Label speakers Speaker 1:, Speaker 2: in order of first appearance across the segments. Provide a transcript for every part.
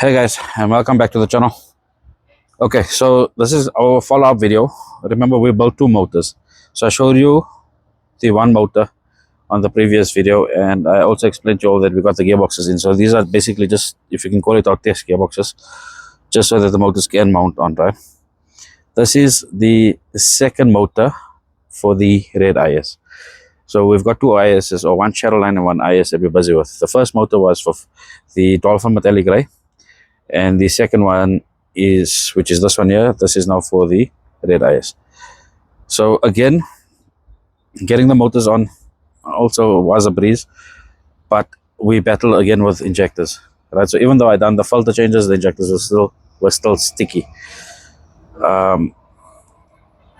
Speaker 1: Hey guys, and welcome back to the channel. Okay, so this is our follow-up video. Remember, we built two motors. So I showed you the one motor on the previous video, and I also explained to you all that we got the gearboxes in. So these are basically just, if you can call it, our test gearboxes, just so that the motors can mount on, right? This is the second motor for the red IS. So we've got two ISs, or one shadow line and one IS that we're busy with. The first motor was for the Dolphin Metallic Grey, and the second one is, which is this one here, this is now for the red IS. So again, getting the motors on also was a breeze, but we battle again with injectors, right? So even though I done the filter changes, the injectors were still sticky.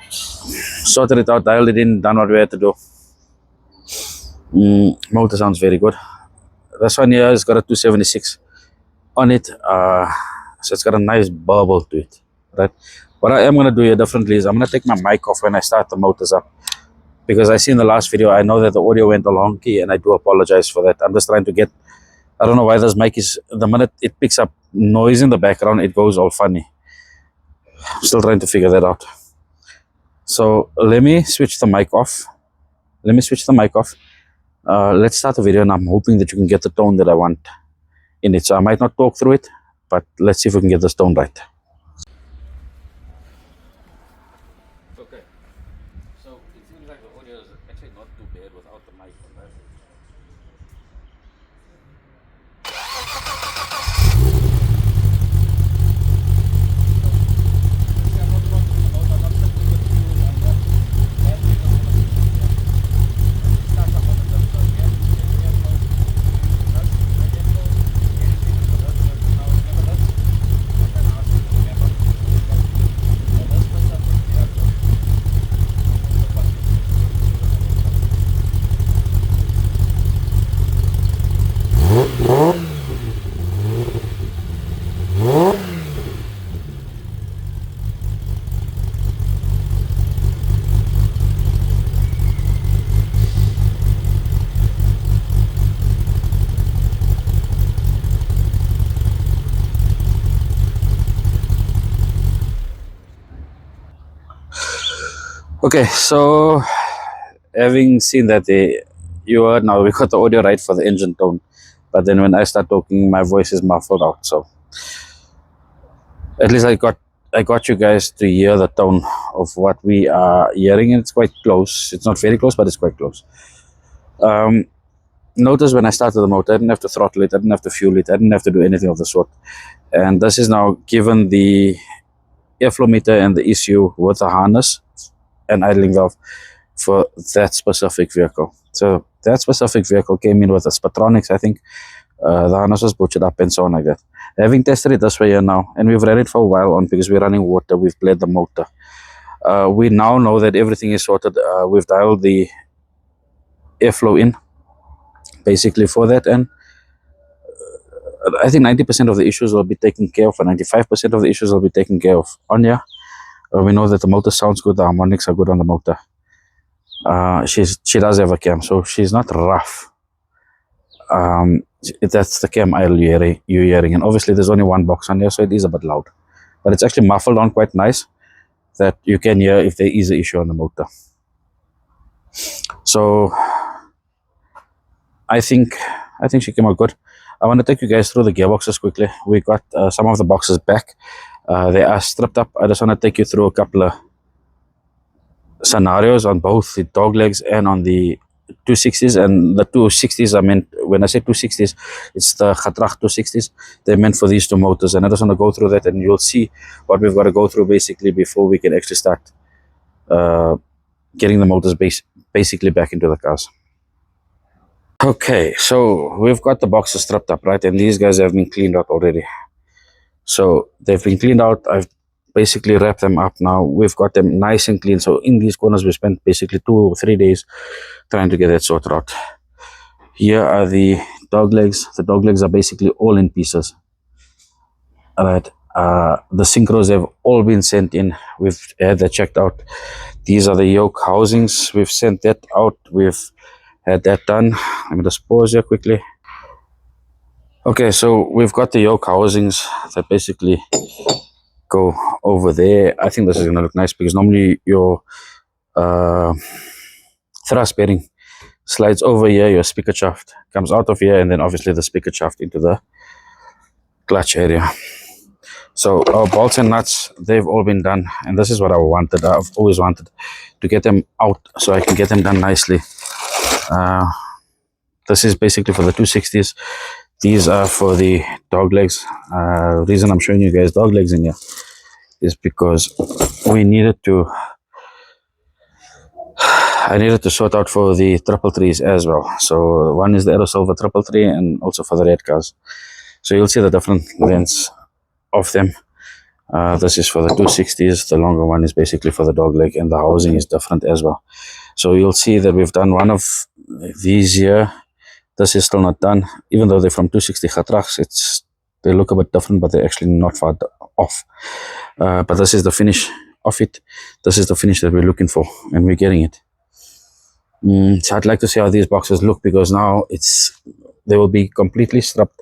Speaker 1: Sorted it out, dialed it in, done what we had to do. Motor sounds very good. This one here has got a 276 on it, so it's got a nice bubble to it, right? What I am going to do here differently is I'm going to take my mic off when I start the motors up, because I see in the last video, I know that the audio went a long key, and I do apologize for that. I'm just trying to get, I don't know why this mic is, the minute it picks up noise in the background, it goes all funny. I'm still trying to figure that out. So let me switch the mic off. Let's start the video, and I'm hoping that you can get the tone that I want in it. So I might not talk through it, but let's see if we can get this tone right. Okay, so it seems like the audio is actually not too bad without the mic on that. Okay, so having seen that you heard now we got the audio right for the engine tone, but then when I start talking, my voice is muffled out. So at least I got you guys to hear the tone of what we are hearing, and it's quite close. It's not very close, but it's quite close. Notice when I started the motor, I didn't have to throttle it, I didn't have to fuel it, I didn't have to do anything of the sort. And this is now given the airflow meter and the ECU with the harness and idling valve for that specific vehicle. So that specific vehicle came in with a Spatronics, I think. The harness was butchered up and so on like that. Having tested it this way here now, and we've ran it for a while on because we're running water, we've bled the motor. We now know that everything is sorted. We've dialed the airflow in basically for that, and I think 90% of the issues will be taken care of, and 95% of the issues will be taken care of on here. We know that the motor sounds good, the harmonics are good on the motor. She does have a cam, so she's not rough. That's the cam you're hearing, and obviously there's only one box on here, so it is a bit loud, but it's actually muffled on quite nice that you can hear if there is an issue on the motor. So I think she came out good. I want to take you guys through the gearboxes quickly. We got some of the boxes back. They are stripped up. I just want to take you through a couple of scenarios on both the dog legs and on the 260s. And the 260s, I meant, when I say 260s, it's the Gatrach 260s. They're meant for these two motors, and I just want to go through that, and you'll see what we've got to go through basically before we can actually start getting the motors basically back into the cars. Okay, so we've got the boxes stripped up, right? And these guys have been cleaned out already. So they've been cleaned out. I've basically wrapped them up now. We've got them nice and clean. So in these corners, we spent basically 2 or 3 days trying to get that sorted out. Here are the dog legs. The dog legs are basically all in pieces. All right. The synchros have all been sent in. We've had that checked out. These are the yoke housings. We've sent that out. We've had that done. Let me just pause here quickly. Okay, so we've got the yoke housings that basically go over there. I think this is going to look nice because normally your uh, thrust bearing slides over here, your speaker shaft comes out of here, and then obviously the speaker shaft into the clutch area. So our bolts and nuts, they've all been done, and this is what I wanted. I've always wanted to get them out so I can get them done nicely. This is basically for the 260s. These are for the dog legs. Reason I'm showing you guys dog legs in here is because we needed to I needed to sort out for the 333s as well. So one is the Aero Silver 333 and also for the red cars. So you'll see the different lengths of them. This is for the 260s. The longer one is basically for the dog leg, and the housing is different as well. So you'll see that we've done one of these here. This is still not done, even though they're from 260 Gatrachs. They look a bit different, but they're actually not far off. But this is the finish of it. This is the finish that we're looking for, and we're getting it. So I'd like to see how these boxes look, because now they will be completely stripped.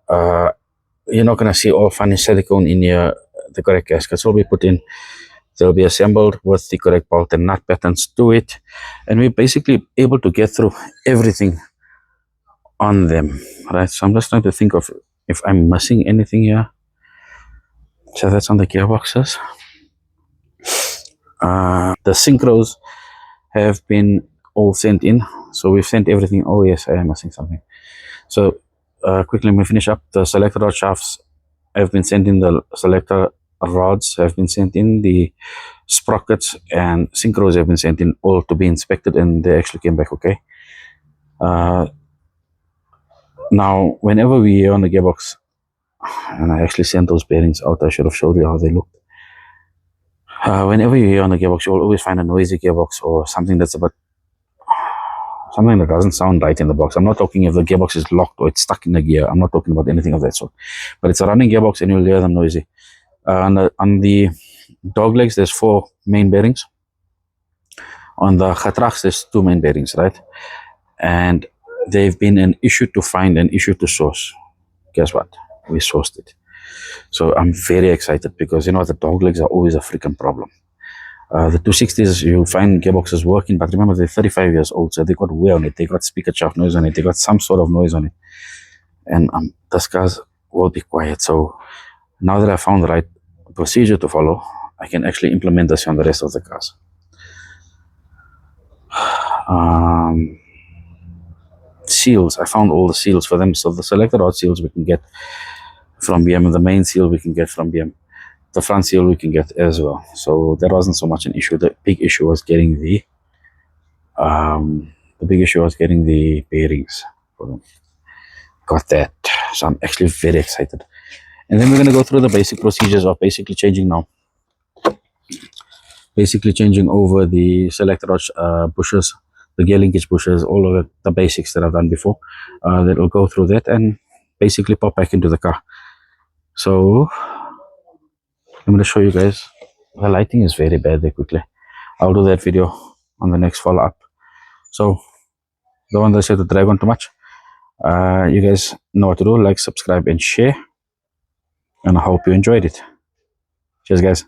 Speaker 1: You're not going to see all funny silicone in here. The correct gaskets will be put in. They'll be assembled with the correct bolt and nut patterns to it, and we're basically able to get through everything on them, right? So I'm just trying to think of if I'm missing anything here. So that's on the gearboxes. The synchros have been all sent in, so we've sent everything. Oh yes, I am missing something. So quickly, let me finish up. The selector rod shafts have been sent in. The selector rods have been sent in. The sprockets and synchros have been sent in, all to be inspected, and they actually came back okay. Now, whenever we're on the gearbox, and I actually sent those bearings out, I should have showed you how they looked. Whenever you're here on the gearbox, you'll always find a noisy gearbox or something that doesn't sound right in the box. I'm not talking if the gearbox is locked or it's stuck in the gear. I'm not talking about anything of that sort. But it's a running gearbox, and you'll hear them noisy. On the dog legs, there's 4 main bearings. On the Gatrachs, there's 2 main bearings, right? And they've been an issue to find, an issue to source. Guess what? We sourced it. So I'm very excited, because you know the dog legs are always a freaking problem. The 260s, you find gearboxes working, but remember they're 35 years old, so they got wear on it, they got speaker shaft noise on it, they got some sort of noise on it, and these cars will be quiet. So now that I found the right procedure to follow, I can actually implement this on the rest of the cars. Seals, I found all the seals for them. So the selector rod seals we can get from BM, and the main seal we can get from BM. The front seal we can get as well. So that wasn't so much an issue. The big issue was getting the bearings for them. Got that. So I'm actually very excited. And then we're going to go through the basic procedures of basically changing now. Basically changing over the selector rod bushes, the gear linkage bushes, all of the basics that I've done before. That will go through that and basically pop back into the car. So I'm going to show you guys. The lighting is very bad there quickly. I'll do that video on the next follow-up. So don't want this to drag on too much. You guys know what to do. Like, subscribe, and share. And I hope you enjoyed it. Cheers, guys.